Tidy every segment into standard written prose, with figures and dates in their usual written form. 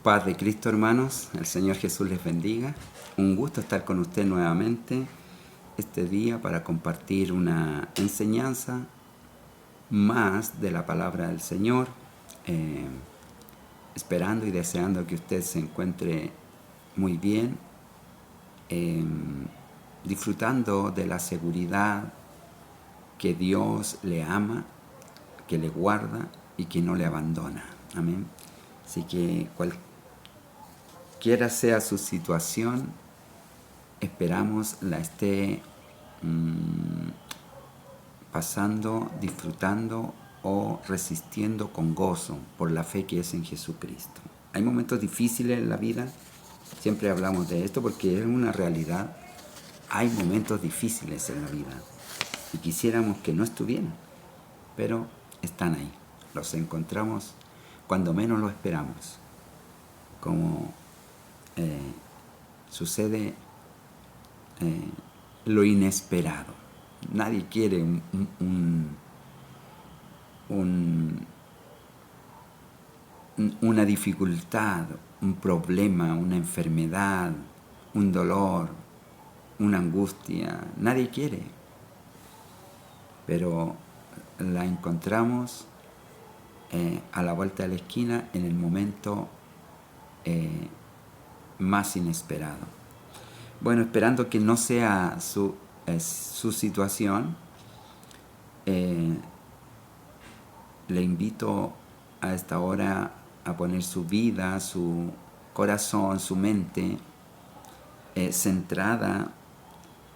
Paz de Cristo, hermanos, el Señor Jesús les bendiga. Un gusto estar con usted nuevamente este día para compartir una enseñanza más de la palabra del Señor, esperando y deseando que usted se encuentre muy bien, disfrutando de la seguridad que Dios le ama, que le guarda y que no le abandona. Amén. Así que cualquiera sea su situación, esperamos la esté pasando, disfrutando o resistiendo con gozo por la fe que es en Jesucristo. Hay momentos difíciles en la vida, siempre hablamos de esto porque es una realidad. Hay momentos difíciles en la vida y quisiéramos que no estuvieran, pero están ahí. Los encontramos cuando menos lo esperamos, como sucede lo inesperado. Nadie quiere una dificultad, un problema, una enfermedad, un dolor, una angustia. Nadie quiere, pero la encontramos a la vuelta de la esquina en el momento más inesperado. Bueno, esperando que no sea su situación, le invito a esta hora a poner su vida, su corazón, su mente centrada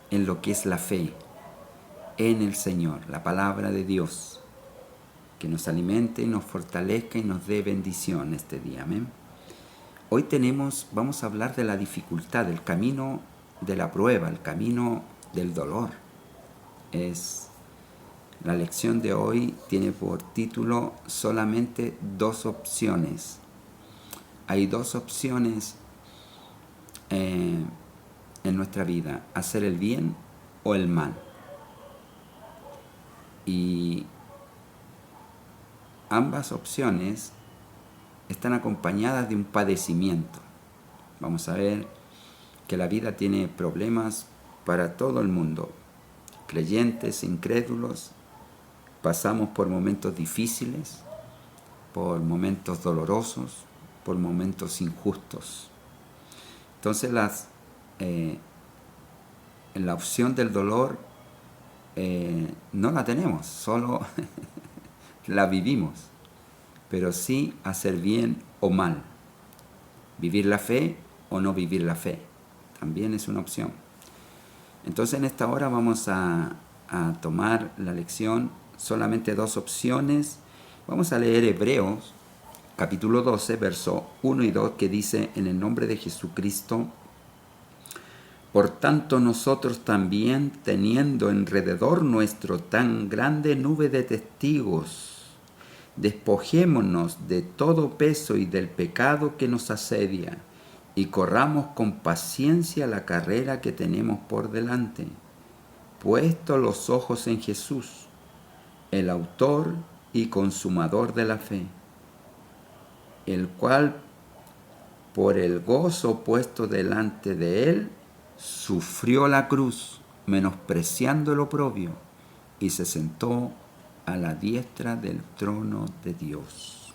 en lo que es la fe, en el Señor, la palabra de Dios, que nos alimente y nos fortalezca y nos dé bendición este día. Amén. Hoy vamos a hablar de la dificultad, el camino de la prueba, el camino del dolor. La lección de hoy tiene por título solamente dos opciones. Hay dos opciones en nuestra vida, hacer el bien o el mal. Y ambas opciones están acompañadas de un padecimiento. Vamos a ver que la vida tiene problemas para todo el mundo. Creyentes, incrédulos, pasamos por momentos difíciles, por momentos dolorosos, por momentos injustos. Entonces la opción del dolor no la tenemos, solo la vivimos, pero sí hacer bien o mal, vivir la fe o no vivir la fe, también es una opción. Entonces en esta hora vamos a tomar la lección, solamente dos opciones. Vamos a leer Hebreos capítulo 12, verso 1 y 2, que dice: en el nombre de Jesucristo, por tanto nosotros también, teniendo alrededor nuestro tan grande nube de testigos, despojémonos de todo peso y del pecado que nos asedia, y corramos con paciencia la carrera que tenemos por delante, puesto los ojos en Jesús, el autor y consumador de la fe, el cual, por el gozo puesto delante de él, sufrió la cruz, menospreciando el oprobio, y se sentó a la diestra del trono de Dios.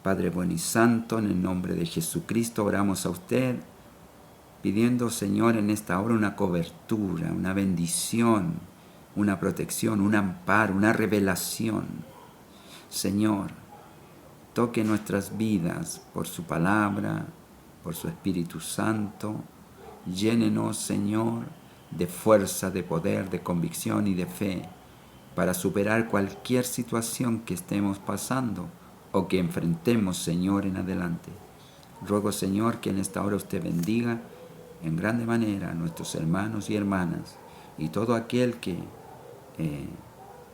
Padre bueno y santo, en el nombre de Jesucristo oramos a usted, pidiendo, Señor, en esta hora una cobertura, una bendición, una protección, un amparo, una revelación. Señor, toque nuestras vidas por su palabra, por su Espíritu Santo. Llénenos, Señor, de fuerza, de poder, de convicción y de fe para superar cualquier situación que estemos pasando o que enfrentemos, Señor, en adelante. Ruego, Señor, que en esta hora usted bendiga en grande manera a nuestros hermanos y hermanas y todo aquel que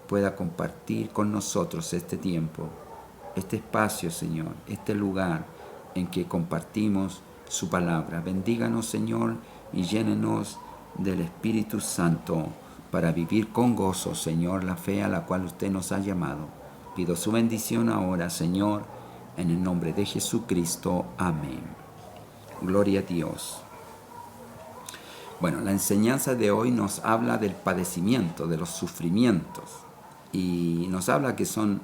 pueda compartir con nosotros este tiempo, este espacio, Señor, este lugar en que compartimos su palabra. Bendíganos, Señor, y llénenos del Espíritu Santo para vivir con gozo, Señor, la fe a la cual usted nos ha llamado. Pido su bendición ahora, Señor, En el nombre de Jesucristo. Amén. Gloria a Dios. Bueno, la enseñanza de hoy nos habla del padecimiento, de los sufrimientos. Y nos habla que son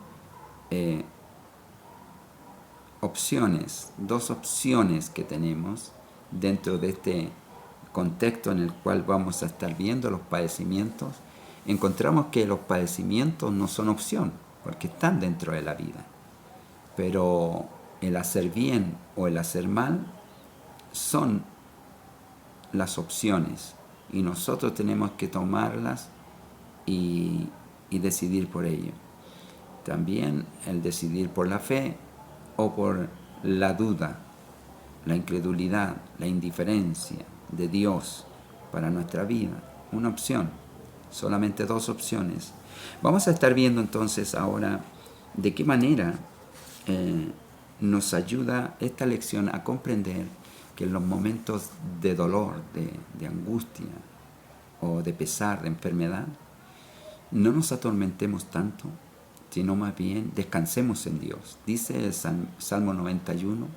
opciones, dos opciones que tenemos dentro de este contexto en el cual vamos a estar viendo los padecimientos. Encontramos que los padecimientos no son opción, porque están dentro de la vida. Pero el hacer bien o el hacer mal son las opciones, y nosotros tenemos que tomarlas y decidir por ello. También el decidir por la fe o por la duda, la incredulidad, la indiferencia de Dios para nuestra vida. Una opción, solamente dos opciones. Vamos a estar viendo entonces ahora de qué manera nos ayuda esta lección a comprender que en los momentos de dolor, de angustia o de pesar, de enfermedad, no nos atormentemos tanto, sino más bien descansemos en Dios. Dice el Salmo 91,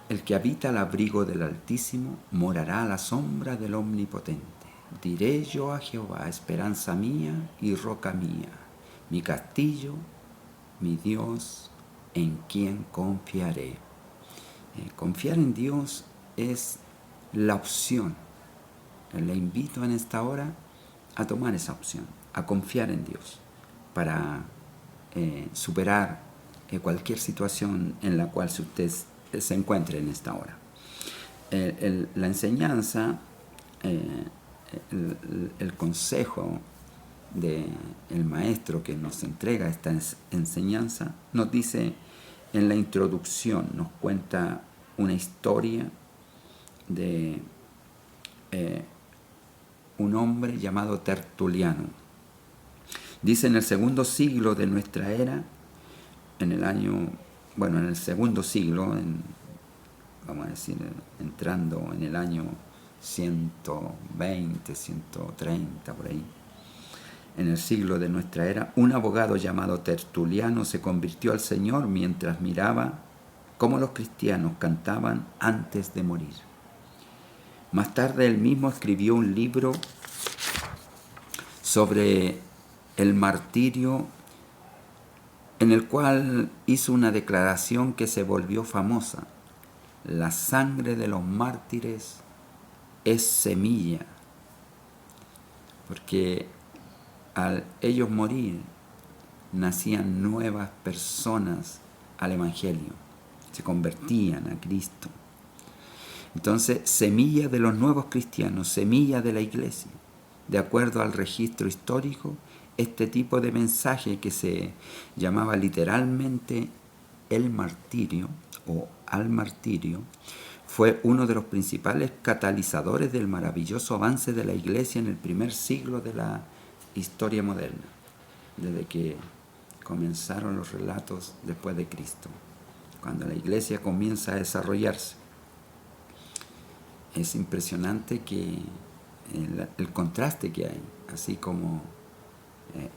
el que habita al abrigo del Altísimo morará a la sombra del Omnipotente. Diré yo a Jehová, esperanza mía y roca mía, mi castillo, mi Dios, en quien confiaré. Confiar en Dios es la opción. Le invito en esta hora a tomar esa opción, a confiar en Dios para superar cualquier situación en la cual usted se encuentre en esta hora. La enseñanza, el consejo del maestro que nos entrega esta enseñanza, nos dice en la introducción, nos cuenta una historia de un hombre llamado Tertuliano. Dice en el segundo siglo de nuestra era, en el segundo siglo, vamos a decir, entrando en el año 120, 130, por ahí, en el siglo de nuestra era, un abogado llamado Tertuliano se convirtió al Señor mientras miraba cómo los cristianos cantaban antes de morir. Más tarde él mismo escribió un libro sobre el martirio, en el cual hizo una declaración que se volvió famosa. La sangre de los mártires es semilla, porque al ellos morir nacían nuevas personas al Evangelio, se convertían a Cristo. Entonces, semilla de los nuevos cristianos, semilla de la iglesia. De acuerdo al registro histórico, este tipo de mensaje, que se llamaba literalmente el martirio o al martirio, fue uno de los principales catalizadores del maravilloso avance de la iglesia en el primer siglo de la historia moderna, desde que comenzaron los relatos después de Cristo, cuando la iglesia comienza a desarrollarse. Es impresionante que el contraste que hay, así como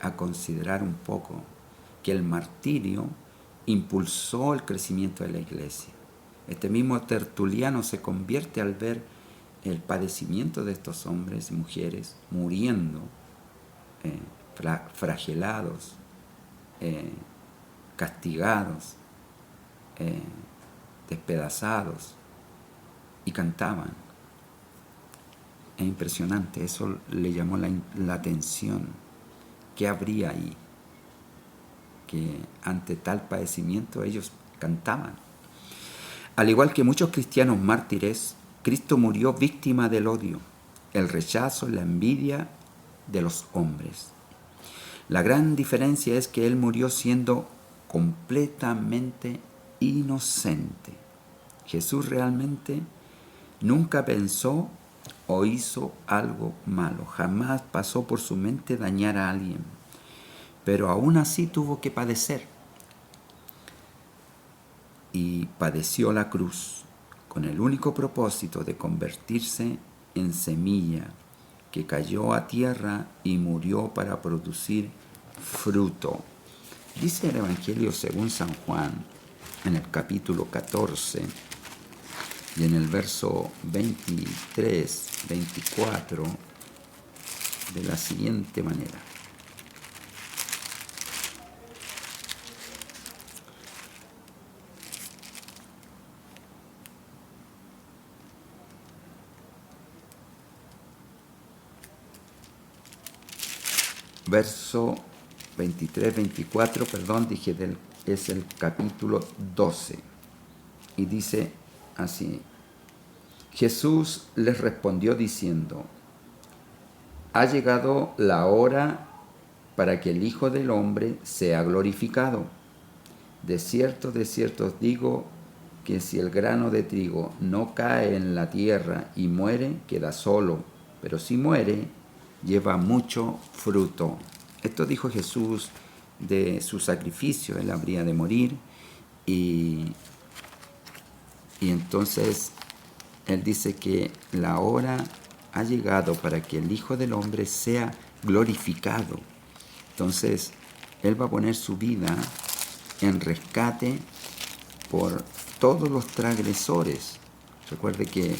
a considerar un poco que el martirio impulsó el crecimiento de la iglesia. Este mismo Tertuliano se convierte al ver el padecimiento de estos hombres y mujeres muriendo, flagelados, castigados, despedazados, y cantaban. Es impresionante, eso le llamó la atención. ¿Qué habría ahí? Que ante tal padecimiento ellos cantaban. Al igual que muchos cristianos mártires, Cristo murió víctima del odio, el rechazo, la envidia de los hombres. La gran diferencia es que Él murió siendo completamente inocente. Jesús realmente nunca pensó o hizo algo malo. Jamás pasó por su mente dañar a alguien. Pero aún así tuvo que padecer. Y padeció la cruz con el único propósito de convertirse en semilla que cayó a tierra y murió para producir fruto. Dice el Evangelio según San Juan, en el capítulo 14 y en el verso 23, 24, de la siguiente manera. Verso 23, 24, perdón, es el capítulo 12. Y dice así: Jesús les respondió diciendo: ha llegado la hora para que el Hijo del Hombre sea glorificado. De cierto os digo que si el grano de trigo no cae en la tierra y muere, queda solo, pero si muere, lleva mucho fruto. Esto dijo Jesús de su sacrificio. Él habría de morir y entonces Él dice que la hora ha llegado para que el Hijo del Hombre sea glorificado. Entonces Él va a poner su vida en rescate por todos los transgresores. Recuerde que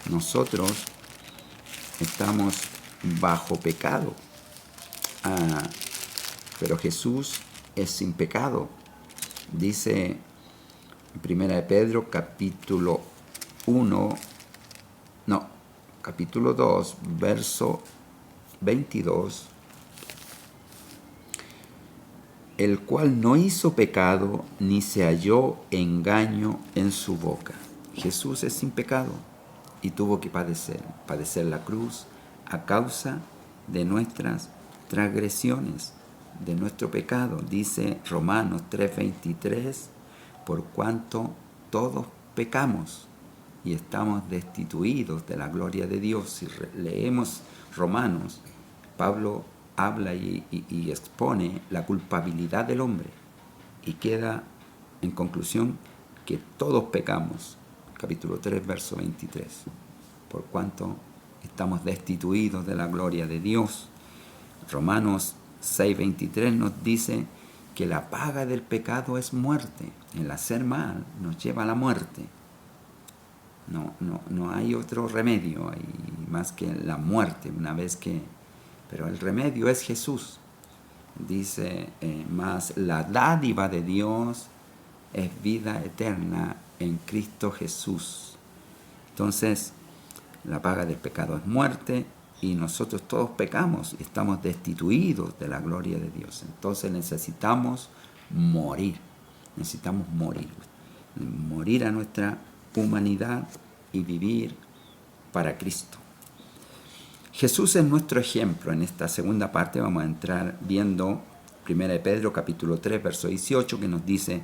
nosotros estamos bajo pecado, pero Jesús es sin pecado. Dice en 1 de Pedro capítulo 2, verso 22, el cual no hizo pecado ni se halló engaño en su boca. Jesús es sin pecado y tuvo que padecer la cruz a causa de nuestras transgresiones, de nuestro pecado. Dice Romanos 3:23, por cuanto todos pecamos y estamos destituidos de la gloria de Dios. Si leemos Romanos, Pablo habla y expone la culpabilidad del hombre y queda en conclusión que todos pecamos. Capítulo 3, verso 23. Por cuanto estamos destituidos de la gloria de Dios. Romanos 6:23 nos dice que la paga del pecado es muerte. El hacer mal nos lleva a la muerte. No hay otro remedio más que la muerte, pero el remedio es Jesús. Dice, más la dádiva de Dios es vida eterna en Cristo Jesús. Entonces, la paga del pecado es muerte y nosotros todos pecamos y estamos destituidos de la gloria de Dios. Entonces necesitamos morir a nuestra humanidad y vivir para Cristo. Jesús es nuestro ejemplo. En esta segunda parte vamos a entrar viendo 1 de Pedro capítulo 3, verso 18, que nos dice: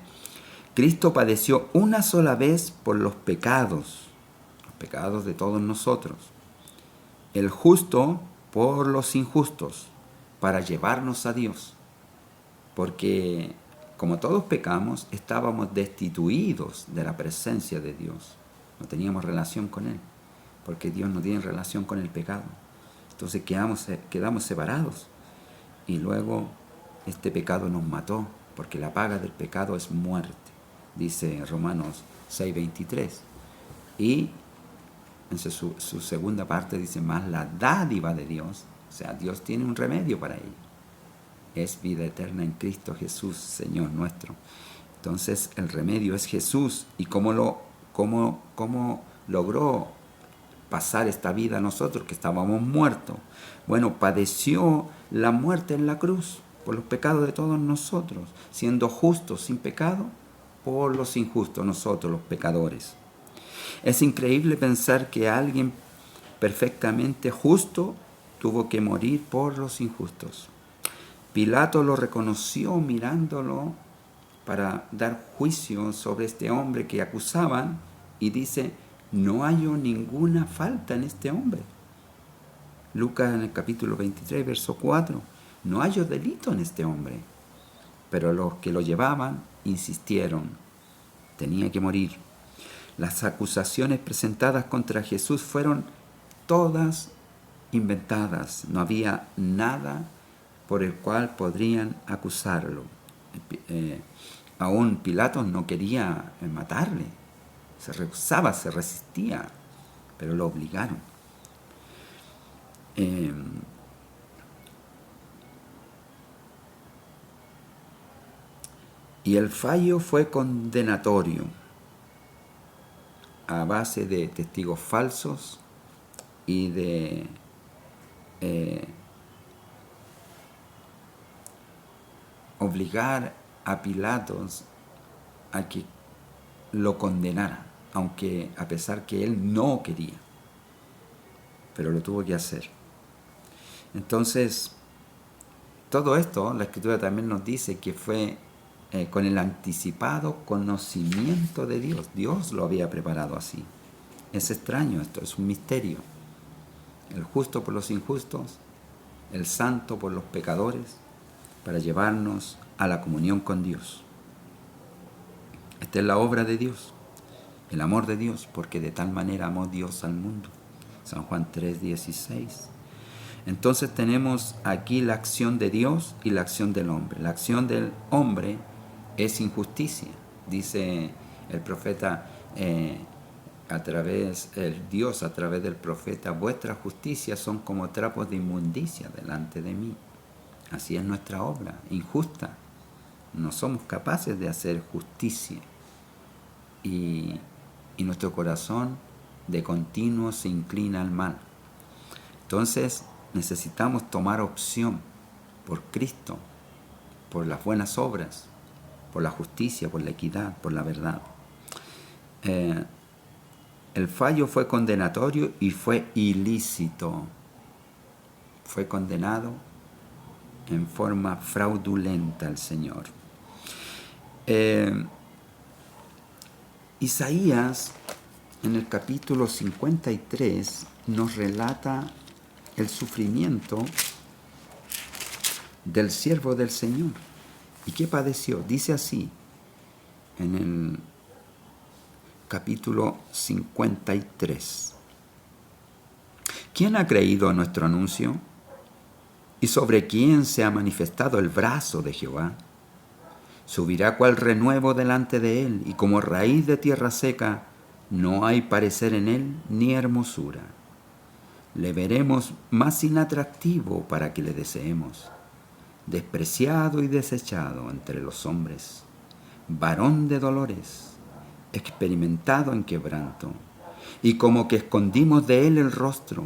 Cristo padeció una sola vez por los pecados de todos nosotros, el justo por los injustos, para llevarnos a Dios. Porque como todos pecamos, estábamos destituidos de la presencia de Dios. No teníamos relación con Él, porque Dios no tiene relación con el pecado. Entonces quedamos separados. Y luego este pecado nos mató, porque la paga del pecado es muerte, dice Romanos 6:23. Y en su segunda parte dice: más la dádiva de Dios, o sea, Dios tiene un remedio para ello, es vida eterna en Cristo Jesús, Señor nuestro. Entonces el remedio es Jesús. ¿Y cómo logró pasar esta vida a nosotros que estábamos muertos? Bueno, padeció la muerte en la cruz por los pecados de todos nosotros, siendo justo sin pecado por los injustos, nosotros los pecadores. Es increíble pensar que alguien perfectamente justo tuvo que morir por los injustos. Pilato lo reconoció mirándolo para dar juicio sobre este hombre que acusaban y dice: no hallo ninguna falta en este hombre. Lucas en el capítulo 23, verso 4, no hallo delito en este hombre. Pero los que lo llevaban insistieron, tenía que morir. Las acusaciones presentadas contra Jesús fueron todas inventadas. No había nada por el cual podrían acusarlo. Aún Pilatos no quería matarle, se rehusaba, se resistía, pero lo obligaron. Y el fallo fue condenatorio, a base de testigos falsos y de obligar a Pilatos a que lo condenara, aunque a pesar que él no quería, pero lo tuvo que hacer. Entonces, todo esto, la Escritura también nos dice que fue con el anticipado conocimiento de Dios. Dios lo había preparado así. Es extraño esto, es un misterio. El justo por los injustos, el santo por los pecadores, para llevarnos a la comunión con Dios. Esta es la obra de Dios, el amor de Dios, porque de tal manera amó Dios al mundo. San Juan 3:16. Entonces tenemos aquí la acción de Dios y la acción del hombre. La acción del hombre es injusticia, dice el profeta Dios a través del profeta: vuestras justicias son como trapos de inmundicia delante de mí. Así es nuestra obra, injusta. No somos capaces de hacer justicia y nuestro corazón de continuo se inclina al mal. Entonces necesitamos tomar opción por Cristo, por las buenas obras, por la justicia, por la equidad, por la verdad. El fallo fue condenatorio y fue ilícito. Fue condenado en forma fraudulenta al Señor. Isaías, en el capítulo 53, nos relata el sufrimiento del siervo del Señor. ¿Y qué padeció? Dice así, en el capítulo 53. ¿Quién ha creído a nuestro anuncio? ¿Y sobre quién se ha manifestado el brazo de Jehová? Subirá cual renuevo delante de él, y como raíz de tierra seca, no hay parecer en él ni hermosura. Le veremos más inatractivo para que le deseemos, despreciado y desechado entre los hombres, varón de dolores, experimentado en quebranto, y como que escondimos de él el rostro,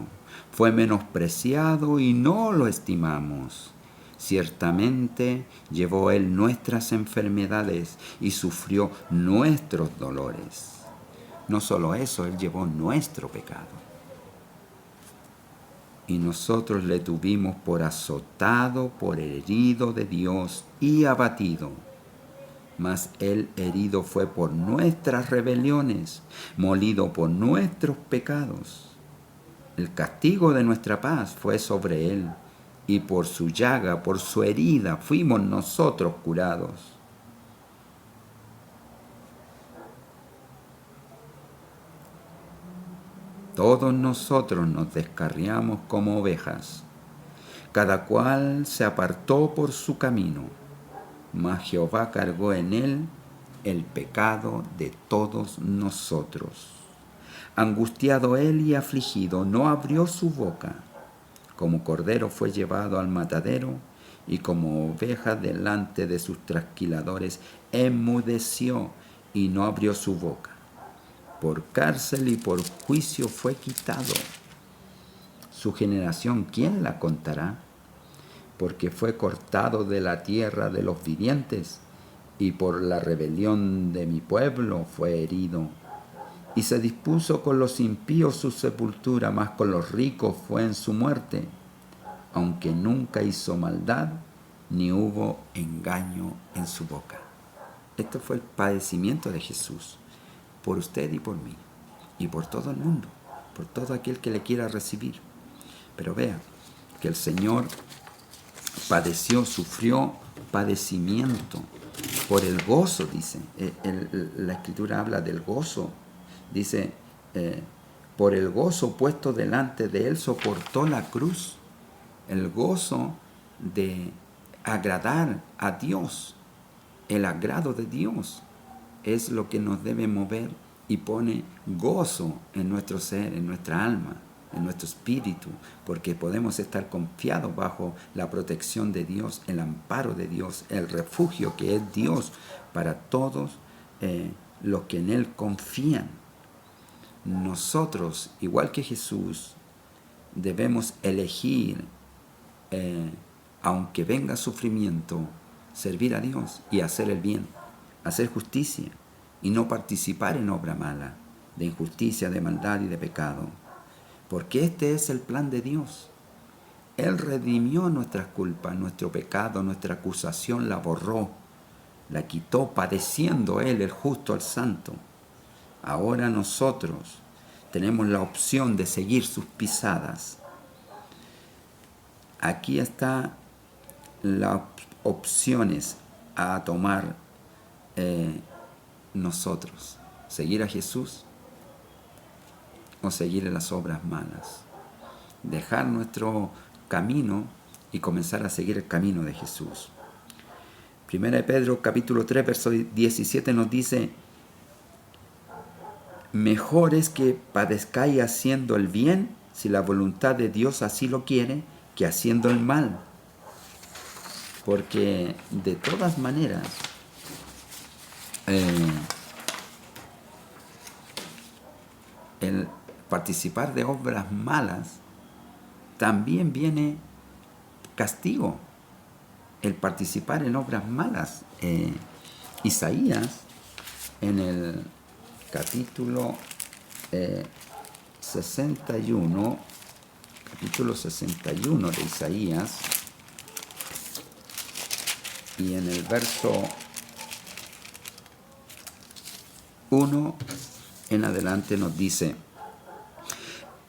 fue menospreciado y no lo estimamos. Ciertamente llevó él nuestras enfermedades y sufrió nuestros dolores. No solo eso, él llevó nuestro pecado. Y nosotros le tuvimos por azotado, por herido de Dios y abatido. Mas él herido fue por nuestras rebeliones, molido por nuestros pecados. El castigo de nuestra paz fue sobre él, y por su llaga, por su herida, fuimos nosotros curados. Todos nosotros nos descarriamos como ovejas, cada cual se apartó por su camino, mas Jehová cargó en él el pecado de todos nosotros. Angustiado él y afligido, no abrió su boca. Como cordero fue llevado al matadero, y como oveja delante de sus trasquiladores, enmudeció y no abrió su boca. Por cárcel y por juicio fue quitado. Su generación, ¿quién la contará? Porque fue cortado de la tierra de los vivientes, y por la rebelión de mi pueblo fue herido. Y se dispuso con los impíos su sepultura, mas con los ricos fue en su muerte, aunque nunca hizo maldad, ni hubo engaño en su boca. Esto fue el padecimiento de Jesús, por usted y por mí, y por todo el mundo, por todo aquel que le quiera recibir. Pero vea que el Señor padeció, sufrió padecimiento por el gozo, dice. La Escritura habla del gozo. Dice, por el gozo puesto delante de él soportó la cruz. El gozo de agradar a Dios el agrado de Dios es lo que nos debe mover y pone gozo en nuestro ser, en nuestra alma, en nuestro espíritu, porque podemos estar confiados bajo la protección de Dios, el amparo de Dios, el refugio que es Dios para todos los que en Él confían. Nosotros, igual que Jesús, debemos elegir, aunque venga sufrimiento, servir a Dios y hacer el bien, hacer justicia y no participar en obra mala, de injusticia, de maldad y de pecado. Porque este es el plan de Dios. Él redimió nuestras culpas, nuestro pecado, nuestra acusación la borró, la quitó, padeciendo Él, el justo, el santo. Ahora nosotros tenemos la opción de seguir sus pisadas. Aquí están las opciones a tomar nosotros. Seguir a Jesús o seguir en las obras malas. Dejar nuestro camino y comenzar a seguir el camino de Jesús. Primera de Pedro capítulo 3 verso 17 nos dice: mejor es que padezcáis haciendo el bien, si la voluntad de Dios así lo quiere, que haciendo el mal. Porque de todas maneras, el participar de obras malas también viene castigo. El participar en obras malas. Isaías, en el capítulo 61 de Isaías, y en el verso 1 en adelante nos dice: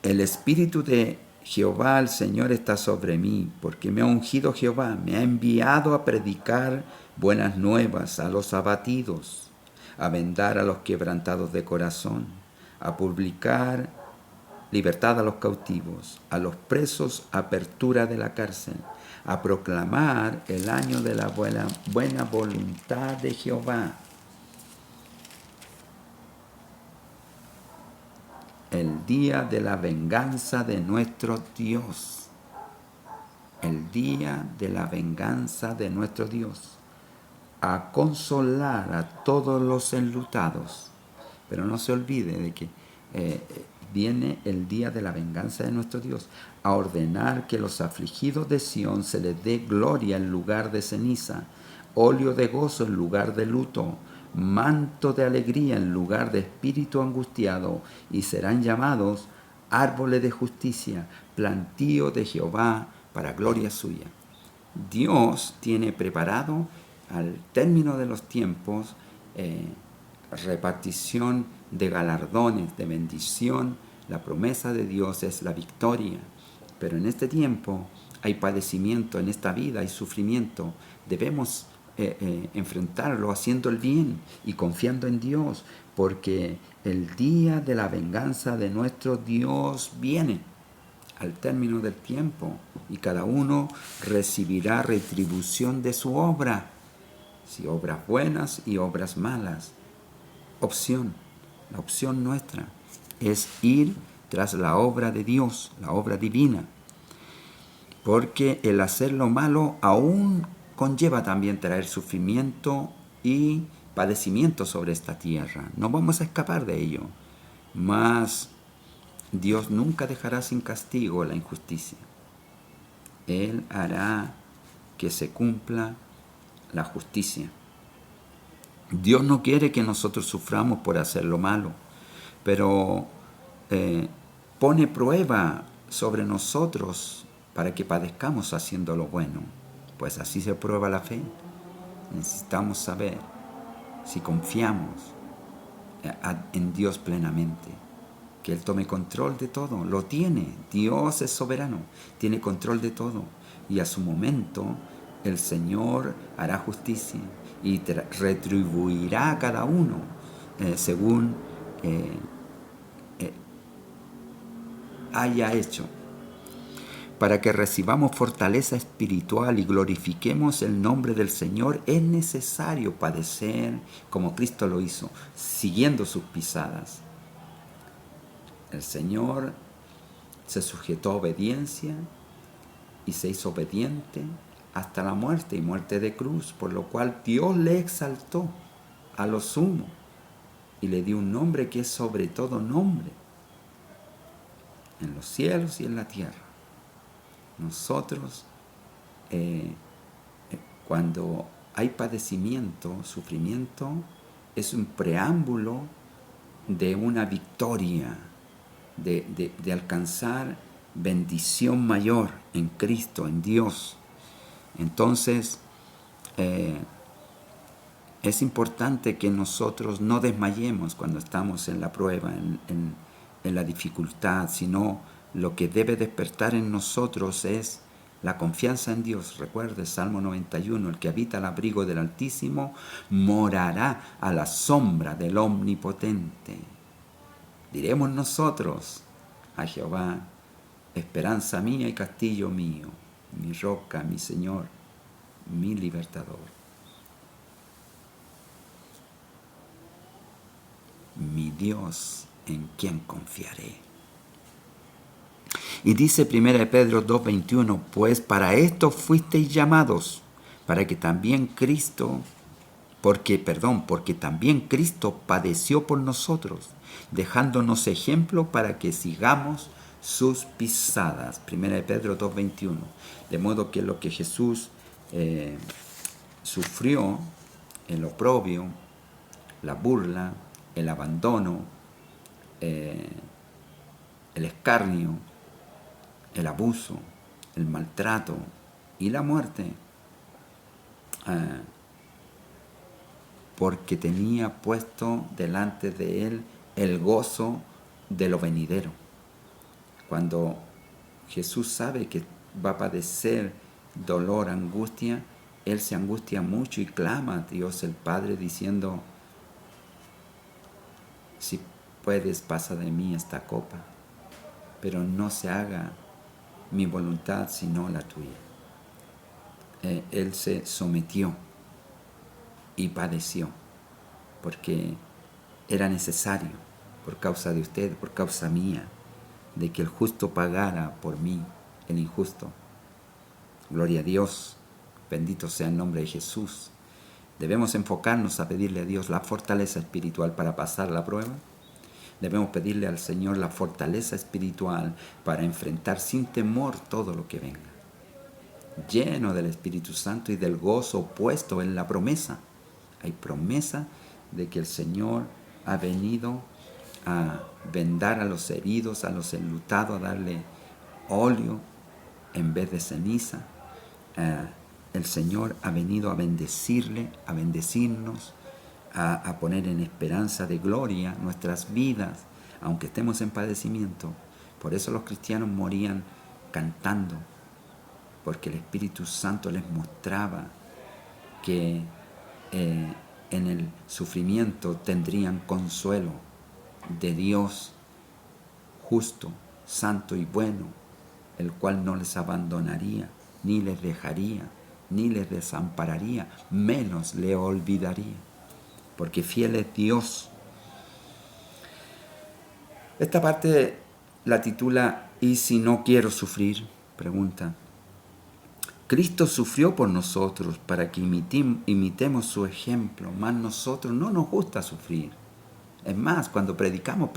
el Espíritu de Jehová, el Señor, está sobre mí, porque me ha ungido Jehová, me ha enviado a predicar buenas nuevas a los abatidos, a vendar a los quebrantados de corazón, a publicar libertad a los cautivos, a los presos apertura de la cárcel, a proclamar el año de la buena voluntad de Jehová, el día de la venganza de nuestro Dios. El día de la venganza de nuestro Dios. A consolar a todos los enlutados. Pero no se olvide de que viene el día de la venganza de nuestro Dios. A ordenar que los afligidos de Sión se les dé gloria en lugar de ceniza, óleo de gozo en lugar de luto, manto de alegría en lugar de espíritu angustiado, y serán llamados árboles de justicia, plantío de Jehová para gloria suya. Dios tiene preparado al término de los tiempos repartición de galardones, de bendición. La promesa de Dios es la victoria, pero en este tiempo hay padecimiento, en esta vida hay sufrimiento. Debemos enfrentarlo haciendo el bien y confiando en Dios, porque el día de la venganza de nuestro Dios viene al término del tiempo, y cada uno recibirá retribución de su obra, si obras buenas y obras malas. La opción nuestra es ir tras la obra de Dios, la obra divina, porque el hacer lo malo aún conlleva también traer sufrimiento y padecimiento sobre esta tierra. No vamos a escapar de ello, mas Dios nunca dejará sin castigo la injusticia. Él hará que se cumpla la justicia. Dios no quiere que nosotros suframos por hacer lo malo, pero pone prueba sobre nosotros para que padezcamos haciendo lo bueno. Pues así se prueba la fe. Necesitamos saber si confiamos en Dios plenamente, que Él tome control de todo. Lo tiene. Dios es soberano, tiene control de todo, y a su momento el Señor hará justicia y retribuirá a cada uno según haya hecho. Para que recibamos fortaleza espiritual y glorifiquemos el nombre del Señor, es necesario padecer como Cristo lo hizo, siguiendo sus pisadas. El Señor se sujetó a obediencia y se hizo obediente hasta la muerte y muerte de cruz, por lo cual Dios le exaltó a lo sumo y le dio un nombre que es sobre todo nombre, en los cielos y en la tierra. Nosotros, cuando hay padecimiento, sufrimiento, es un preámbulo de una victoria, de alcanzar bendición mayor en Cristo, en Dios. Entonces, es importante que nosotros no desmayemos cuando estamos en la prueba, en la dificultad, sino lo que debe despertar en nosotros es la confianza en Dios. Recuerde Salmo 91, el que habita al abrigo del Altísimo morará a la sombra del Omnipotente. Diremos nosotros a Jehová, esperanza mía y castillo mío, mi roca, mi Señor, mi libertador. Mi Dios, en quien confiaré. Y dice 1 Pedro 2:21, pues para esto fuisteis llamados, para que también Cristo, porque también Cristo padeció por nosotros, dejándonos ejemplo para que sigamos sus pisadas. 1 Pedro 2:21. De modo que lo que Jesús sufrió, el oprobio, la burla, el abandono, el escarnio, el abuso, el maltrato y la muerte, porque tenía puesto delante de él el gozo de lo venidero. Cuando Jesús sabe que va a padecer dolor, angustia, él se angustia mucho y clama a Dios el Padre diciendo, si puedes, pasa de mí esta copa, pero no se haga mi voluntad sino la tuya. Él se sometió y padeció porque era necesario, por causa de usted, por causa mía, de que el justo pagara por mí, el injusto. Gloria a Dios, bendito sea el nombre de Jesús. Debemos enfocarnos a pedirle a Dios la fortaleza espiritual para pasar la prueba. Debemos pedirle al Señor la fortaleza espiritual para enfrentar sin temor todo lo que venga. Lleno del Espíritu Santo y del gozo puesto en la promesa. Hay promesa de que el Señor ha venido a vendar a los heridos, a los enlutados, a darle óleo en vez de ceniza. El Señor ha venido a bendecirle, a bendecirnos, a poner en esperanza de gloria nuestras vidas, aunque estemos en padecimiento. Por eso los cristianos morían cantando, porque el Espíritu Santo les mostraba que en el sufrimiento tendrían consuelo de Dios justo, santo y bueno, el cual no les abandonaría, ni les dejaría, ni les desampararía, menos le olvidaría, porque fiel es Dios. Esta parte la titula ¿Y si no quiero sufrir? Pregunta. Cristo sufrió por nosotros para que imitemos su ejemplo, mas nosotros no nos gusta sufrir. Es más, cuando predicamos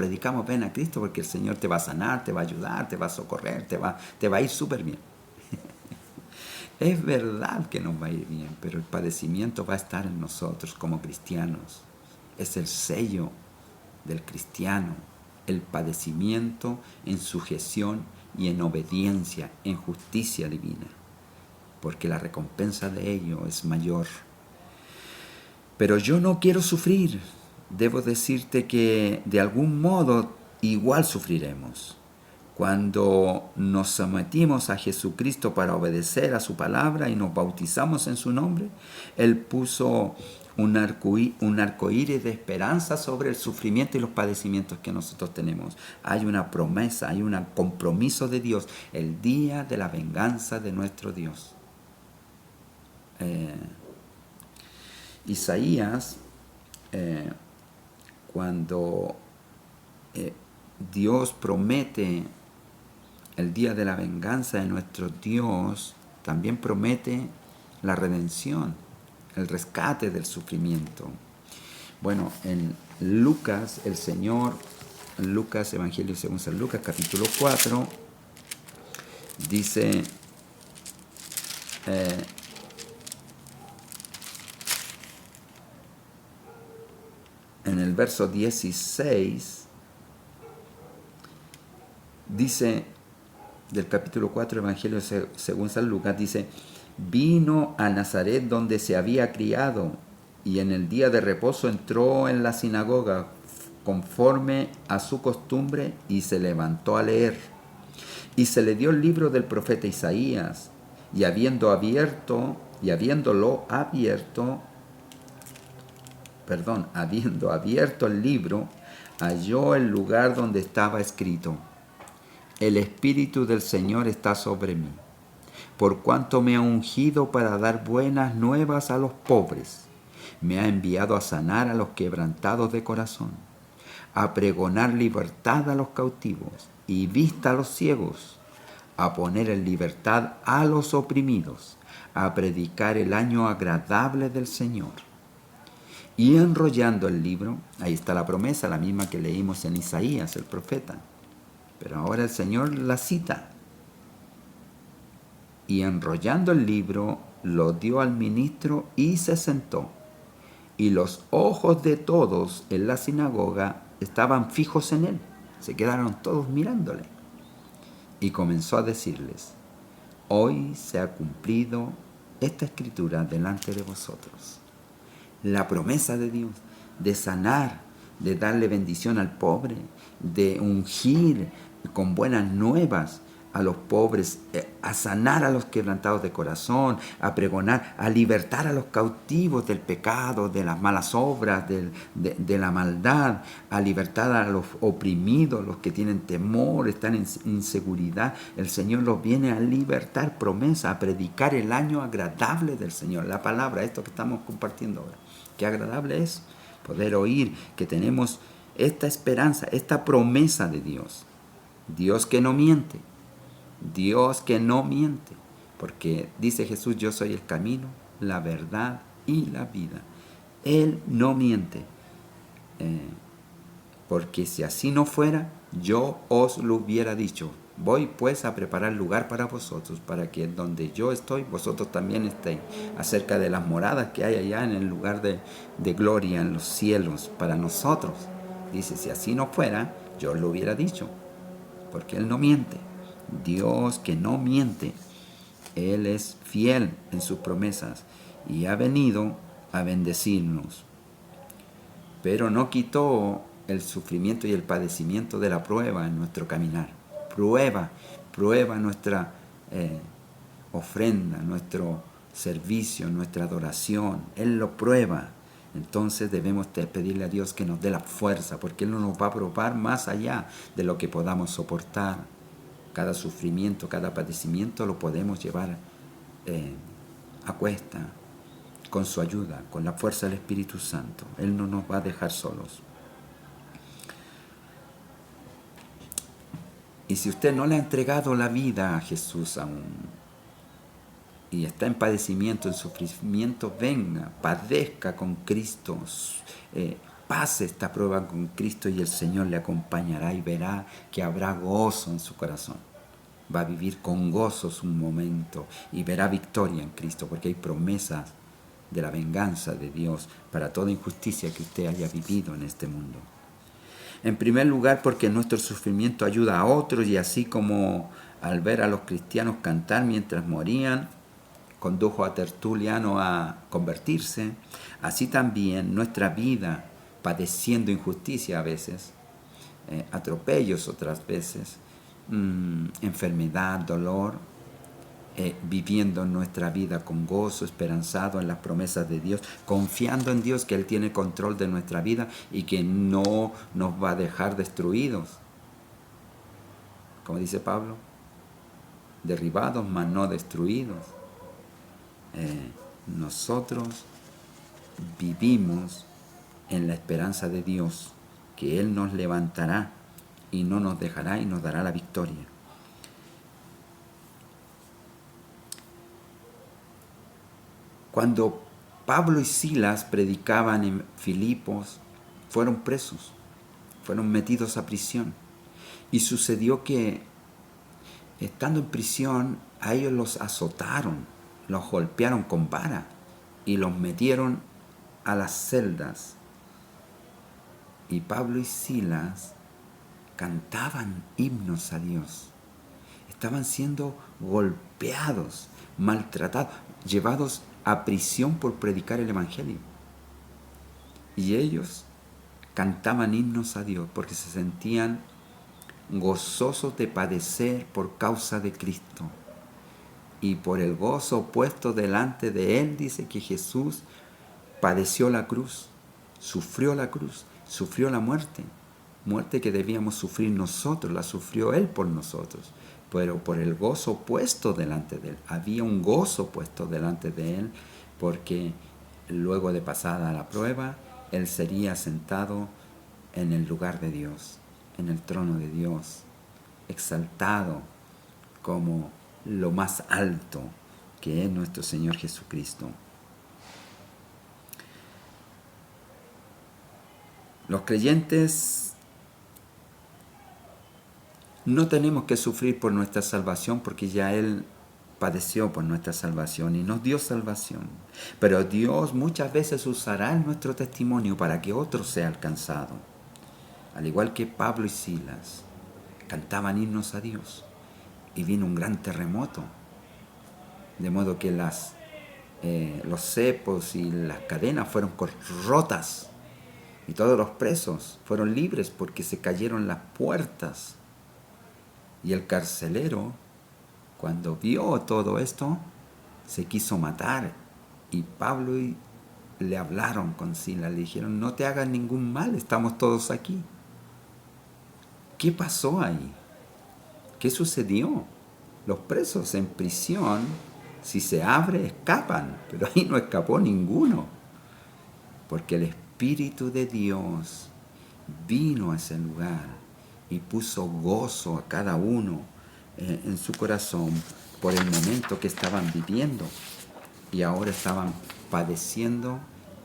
ven a Cristo porque el Señor te va a sanar, te va a ayudar, te va a socorrer, te va a ir súper bien. Es verdad que nos va a ir bien, pero el padecimiento va a estar en nosotros como cristianos. Es el sello del cristiano, el padecimiento en sujeción y en obediencia, en justicia divina, porque la recompensa de ello es mayor. Pero yo no quiero sufrir. Debo decirte que de algún modo igual sufriremos, Cuando nos sometimos a Jesucristo para obedecer a su palabra y nos bautizamos en su nombre, Él puso un arcoíris de esperanza sobre el sufrimiento y los padecimientos que nosotros tenemos. Hay una promesa, hay un compromiso de Dios, el día de la venganza de nuestro Dios. Isaías, cuando Dios promete el día de la venganza de nuestro Dios, también promete la redención, el rescate del sufrimiento. Bueno, en Lucas, el Señor, en Lucas, Evangelio según San Lucas, capítulo 4, dice, en el verso 16, dice, del capítulo 4, Evangelio según San Lucas, dice, vino a Nazaret donde se había criado, y en el día de reposo entró en la sinagoga conforme a su costumbre y se levantó a leer. Y se le dio el libro del profeta Isaías, y habiéndolo abierto, habiendo abierto el libro, halló el lugar donde estaba escrito: el Espíritu del Señor está sobre mí, por cuanto me ha ungido para dar buenas nuevas a los pobres. Me ha enviado a sanar a los quebrantados de corazón, a pregonar libertad a los cautivos y vista a los ciegos, a poner en libertad a los oprimidos, a predicar el año agradable del Señor. Y enrollando el libro, ahí está la promesa, la misma que leímos en Isaías, el profeta. Pero ahora el Señor la cita. Y enrollando el libro, lo dio al ministro y se sentó. Y los ojos de todos en la sinagoga estaban fijos en él. Se quedaron todos mirándole. Y comenzó a decirles: hoy se ha cumplido esta escritura delante de vosotros. La promesa de Dios de sanar, de darle bendición al pobre, de ungir con buenas nuevas a los pobres, a sanar a los quebrantados de corazón, a pregonar, a libertar a los cautivos del pecado, de las malas obras, de la maldad, a libertar a los oprimidos, los que tienen temor, están en inseguridad. El Señor los viene a libertar, promesa, a predicar el año agradable del Señor. La palabra, esto que estamos compartiendo ahora. Qué agradable es poder oír que tenemos esta esperanza, esta promesa de Dios. Dios que no miente. Dios que no miente. Porque dice Jesús: yo soy el camino, la verdad y la vida. Él no miente. Porque si así no fuera, yo os lo hubiera dicho. Voy pues a preparar lugar para vosotros, para que donde yo estoy, vosotros también estéis. Acerca de las moradas que hay allá en el lugar de gloria, en los cielos, para nosotros. Dice: si así no fuera, yo os lo hubiera dicho. Porque Él no miente. Dios que no miente. Él es fiel en sus promesas y ha venido a bendecirnos. Pero no quitó el sufrimiento y el padecimiento de la prueba en nuestro caminar. Prueba nuestra ofrenda, nuestro servicio, nuestra adoración. Él lo prueba. Entonces debemos pedirle a Dios que nos dé la fuerza, porque Él no nos va a probar más allá de lo que podamos soportar. Cada sufrimiento, cada padecimiento lo podemos llevar a cuesta, con su ayuda, con la fuerza del Espíritu Santo. Él no nos va a dejar solos. Y si usted no le ha entregado la vida a Jesús aún, y está en padecimiento, en sufrimiento, venga, padezca con Cristo, pase esta prueba con Cristo y el Señor le acompañará y verá que habrá gozo en su corazón. Va a vivir con gozo su momento y verá victoria en Cristo, porque hay promesas de la venganza de Dios para toda injusticia que usted haya vivido en este mundo. En primer lugar, porque nuestro sufrimiento ayuda a otros, y así como al ver a los cristianos cantar mientras morían, condujo a Tertuliano a convertirse, así también nuestra vida, padeciendo injusticia a veces, atropellos otras veces, enfermedad, dolor, viviendo nuestra vida con gozo, esperanzado en las promesas de Dios, confiando en Dios que Él tiene control de nuestra vida y que no nos va a dejar destruidos. Como dice Pablo, derribados mas no destruidos. Nosotros vivimos en la esperanza de Dios, que Él nos levantará y no nos dejará y nos dará la victoria. Cuando Pablo y Silas predicaban en Filipos, fueron presos, fueron metidos a prisión. Y sucedió que, estando en prisión, a ellos los azotaron, los golpearon con vara y los metieron a las celdas. Y Pablo y Silas cantaban himnos a Dios. Estaban siendo golpeados, maltratados, llevados a prisión por predicar el Evangelio. Y ellos cantaban himnos a Dios porque se sentían gozosos de padecer por causa de Cristo. Y por el gozo puesto delante de Él, dice que Jesús padeció la cruz, sufrió la muerte que debíamos sufrir nosotros, la sufrió Él por nosotros, pero por el gozo puesto delante de Él. Había un gozo puesto delante de Él, porque luego de pasada la prueba, Él sería sentado en el lugar de Dios, en el trono de Dios, exaltado como lo más alto, que es nuestro Señor Jesucristo. Los creyentes no tenemos que sufrir por nuestra salvación, porque ya Él padeció por nuestra salvación y nos dio salvación. Pero Dios muchas veces usará nuestro testimonio para que otro sea alcanzado. Al igual que Pablo y Silas cantaban himnos a Dios y vino un gran terremoto, de modo que los cepos y las cadenas fueron rotas y todos los presos fueron libres porque se cayeron las puertas. Y el carcelero, cuando vio todo esto, se quiso matar. Y Pablo le hablaron con Silas, le dijeron: no te hagas ningún mal, estamos todos aquí. ¿Qué pasó ahí? ¿Qué sucedió? Los presos en prisión, si se abre, escapan, pero ahí no escapó ninguno, porque el Espíritu de Dios vino a ese lugar y puso gozo a cada uno en su corazón por el momento que estaban viviendo, y ahora estaban padeciendo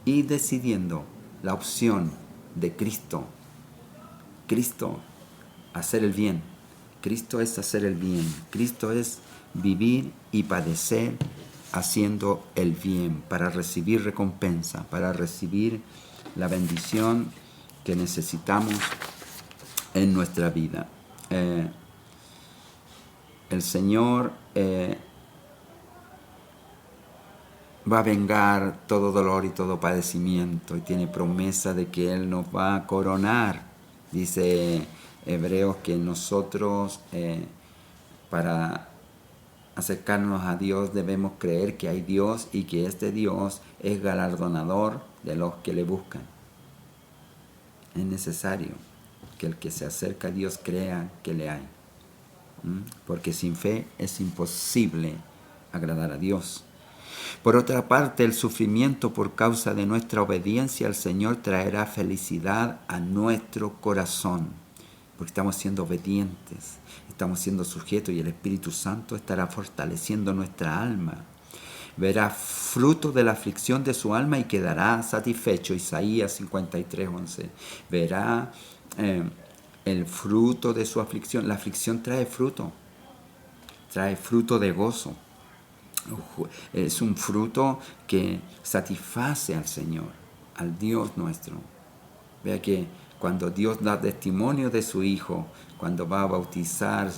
y decidiendo la opción de Cristo. Cristo, hacer el bien. Cristo es hacer el bien. Cristo es vivir y padecer haciendo el bien para recibir recompensa, para recibir la bendición que necesitamos en nuestra vida. El Señor va a vengar todo dolor y todo padecimiento, y tiene promesa de que Él nos va a coronar. Dice Hebreos que nosotros para acercarnos a Dios debemos creer que hay Dios y que este Dios es galardonador de los que le buscan. Es necesario que el que se acerca a Dios crea que le hay, porque sin fe es imposible agradar a Dios. Por otra parte, el sufrimiento por causa de nuestra obediencia al Señor traerá felicidad a nuestro corazón, porque estamos siendo obedientes, estamos siendo sujetos, y el Espíritu Santo estará fortaleciendo nuestra alma. Verá fruto de la aflicción de su alma y quedará satisfecho. Isaías 53:11. Verá el fruto de su aflicción. La aflicción trae fruto de gozo. Es un fruto que satisface al Señor, al Dios nuestro. Vea que cuando Dios da testimonio de su Hijo, cuando va a bautizar,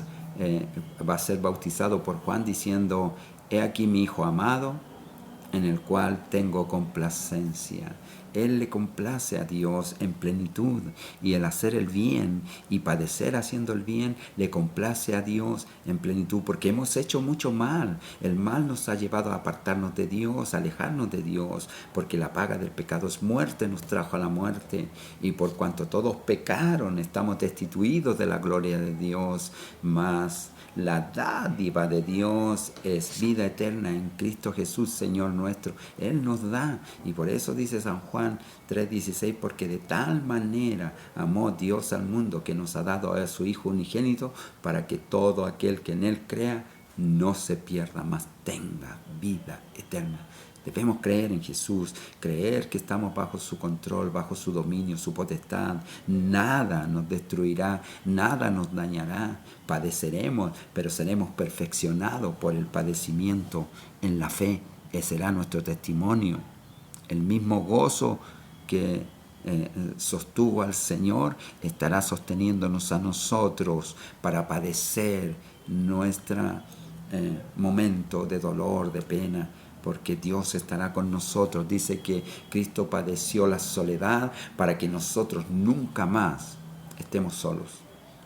va a ser bautizado por Juan diciendo: he aquí mi Hijo amado, en el cual tengo complacencia. Él le complace a Dios en plenitud, y el hacer el bien y padecer haciendo el bien le complace a Dios en plenitud, porque hemos hecho mucho mal. El mal nos ha llevado a apartarnos de Dios, a alejarnos de Dios, porque la paga del pecado es muerte, nos trajo a la muerte, y por cuanto todos pecaron, estamos destituidos de la gloria de Dios. Mas la dádiva de Dios es vida eterna en Cristo Jesús, Señor nuestro. Él nos da, y por eso dice San Juan 3:16, porque de tal manera amó Dios al mundo que nos ha dado a su Hijo unigénito, para que todo aquel que en Él crea no se pierda, mas tenga vida eterna. Debemos creer en Jesús, creer que estamos bajo su control, bajo su dominio, su potestad. Nada nos destruirá, nada nos dañará. Padeceremos, pero seremos perfeccionados por el padecimiento en la fe. Ese será nuestro testimonio. El mismo gozo que sostuvo al Señor estará sosteniéndonos a nosotros para padecer nuestro momento de dolor, de pena, porque Dios estará con nosotros. Dice que Cristo padeció la soledad para que nosotros nunca más estemos solos.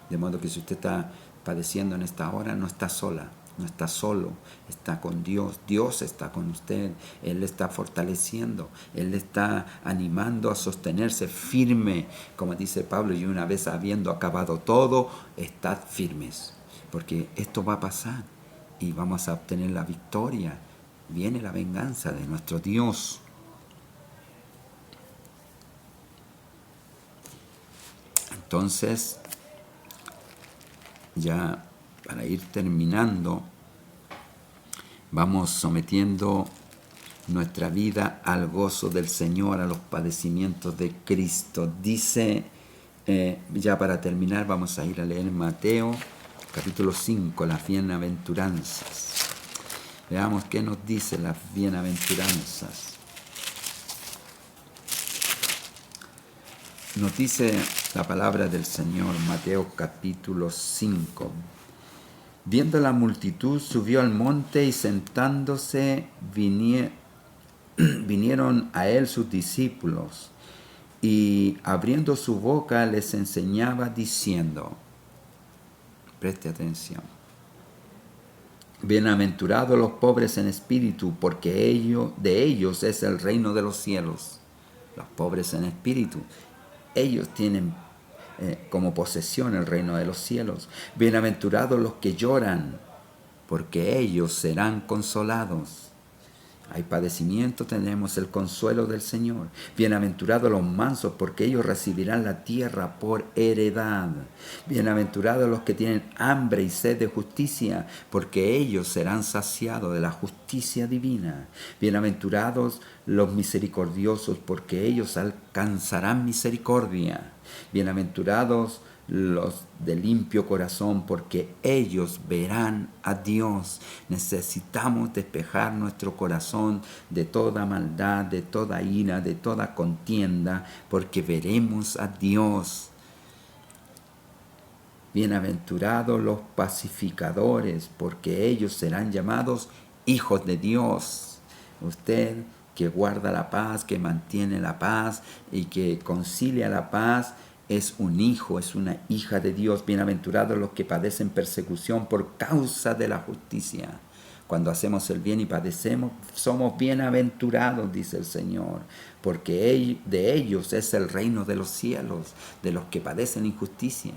De modo que si usted está padeciendo en esta hora, no está sola, no está solo, está con Dios. Dios está con usted, Él le está fortaleciendo, Él le está animando a sostenerse firme, como dice Pablo, y una vez habiendo acabado todo, estad firmes, porque esto va a pasar y vamos a obtener la victoria. Viene la venganza de nuestro Dios. Entonces, ya para ir terminando, vamos sometiendo nuestra vida al gozo del Señor, a los padecimientos de Cristo. Dice, ya para terminar, vamos a ir a leer Mateo, capítulo 5, las bienaventuranzas. Veamos qué nos dice las bienaventuranzas. Nos dice la palabra del Señor, Mateo capítulo 5. Viendo la multitud, subió al monte y sentándose vinieron a él sus discípulos, y abriendo su boca les enseñaba diciendo, preste atención, bienaventurados los pobres en espíritu, porque de ellos es el reino de los cielos. Los pobres en espíritu, ellos tienen como posesión el reino de los cielos. Bienaventurados los que lloran, porque ellos serán consolados. Hay padecimiento, tendremos el consuelo del Señor. Bienaventurados los mansos, porque ellos recibirán la tierra por heredad. Bienaventurados los que tienen hambre y sed de justicia, porque ellos serán saciados de la justicia divina. Bienaventurados los misericordiosos, porque ellos alcanzarán misericordia. Bienaventurados los de limpio corazón, porque ellos verán a Dios. Necesitamos despejar nuestro corazón de toda maldad, de toda ira, de toda contienda, porque veremos a Dios. Bienaventurados los pacificadores, porque ellos serán llamados hijos de Dios. Usted que guarda la paz, que mantiene la paz y que concilia la paz, es un hijo, es una hija de Dios. Bienaventurados los que padecen persecución por causa de la justicia. Cuando hacemos el bien y padecemos, somos bienaventurados, dice el Señor, porque de ellos es el reino de los cielos, de los que padecen injusticia,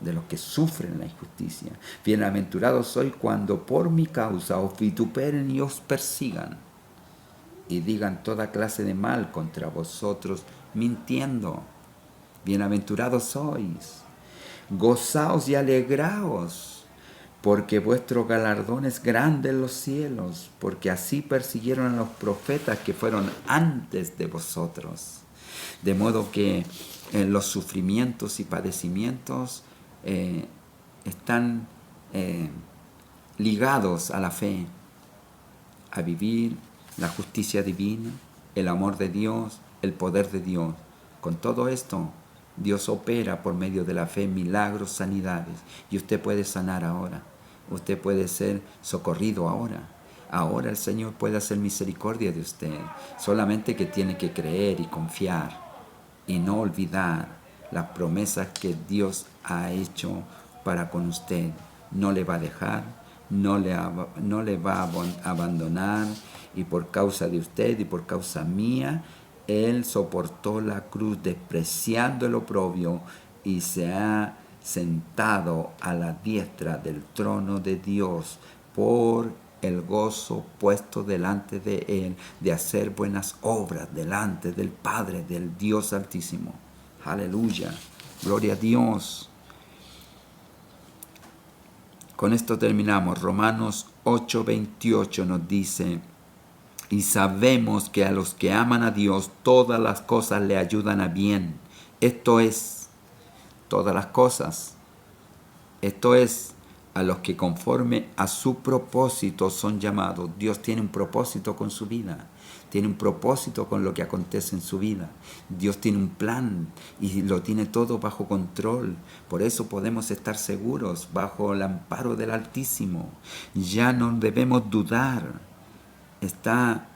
de los que sufren la injusticia. Bienaventurados sois cuando por mi causa os vituperen y os persigan, y digan toda clase de mal contra vosotros, mintiendo. Bienaventurados sois, gozaos y alegraos, porque vuestro galardón es grande en los cielos, porque así persiguieron a los profetas que fueron antes de vosotros. De modo que los sufrimientos y padecimientos están ligados a la fe, a vivir la justicia divina, el amor de Dios, el poder de Dios. Con todo esto, Dios opera por medio de la fe milagros, sanidades, y usted puede sanar ahora, usted puede ser socorrido ahora. Ahora el Señor puede hacer misericordia de usted. Solamente que tiene que creer y confiar y no olvidar las promesas que Dios ha hecho para con usted. No le va a dejar, no le va a abandonar, y por causa de usted y por causa mía, Él soportó la cruz despreciando el oprobio y se ha sentado a la diestra del trono de Dios por el gozo puesto delante de Él de hacer buenas obras delante del Padre, del Dios Altísimo. Aleluya, gloria a Dios. Con esto terminamos. Romanos 8:28 nos dice: y sabemos que a los que aman a Dios todas las cosas le ayudan a bien. Esto es, todas las cosas. Esto es, a los que conforme a su propósito son llamados. Dios tiene un propósito con su vida. Tiene un propósito con lo que acontece en su vida. Dios tiene un plan y lo tiene todo bajo control. Por eso podemos estar seguros bajo el amparo del Altísimo. Ya no debemos dudar. Está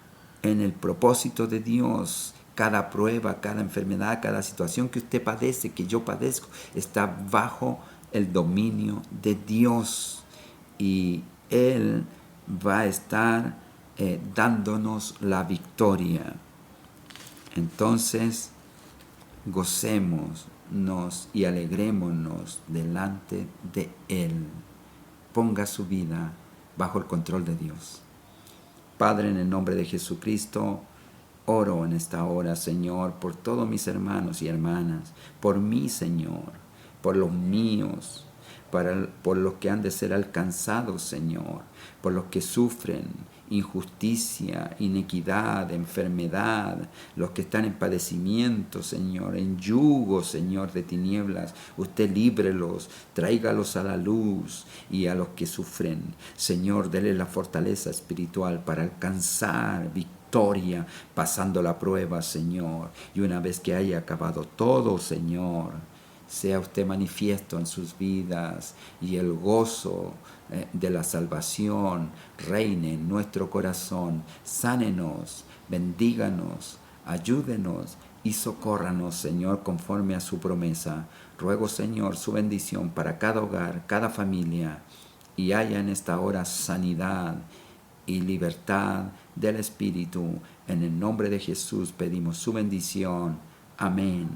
en el propósito de Dios. Cada prueba, cada enfermedad, cada situación que usted padece, que yo padezco, está bajo el dominio de Dios. Y Él va a estar dándonos la victoria. Entonces, gocémonos y alegrémonos delante de Él. Ponga su vida bajo el control de Dios. Padre, en el nombre de Jesucristo, oro en esta hora, Señor, por todos mis hermanos y hermanas, por mí, Señor, por los míos, por los que han de ser alcanzados, Señor, por los que sufren injusticia, inequidad, enfermedad, los que están en padecimiento, Señor, en yugo, Señor, de tinieblas. Usted líbrelos, tráigalos a la luz, y a los que sufren, Señor, dele la fortaleza espiritual para alcanzar victoria, pasando la prueba, Señor. Y una vez que haya acabado todo, Señor, sea usted manifiesto en sus vidas y el gozo de la salvación reine en nuestro corazón. Sánenos, bendíganos, ayúdenos y socórranos, Señor, conforme a su promesa. Ruego, Señor, su bendición para cada hogar, cada familia, y haya en esta hora sanidad y libertad del Espíritu. En el nombre de Jesús pedimos su bendición. Amén.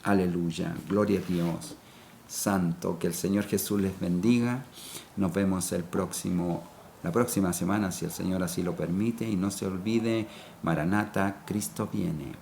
Aleluya. Gloria a Dios. Santo, que el Señor Jesús les bendiga. Nos vemos la próxima semana, si el Señor así lo permite. Y no se olvide, Maranata, Cristo viene.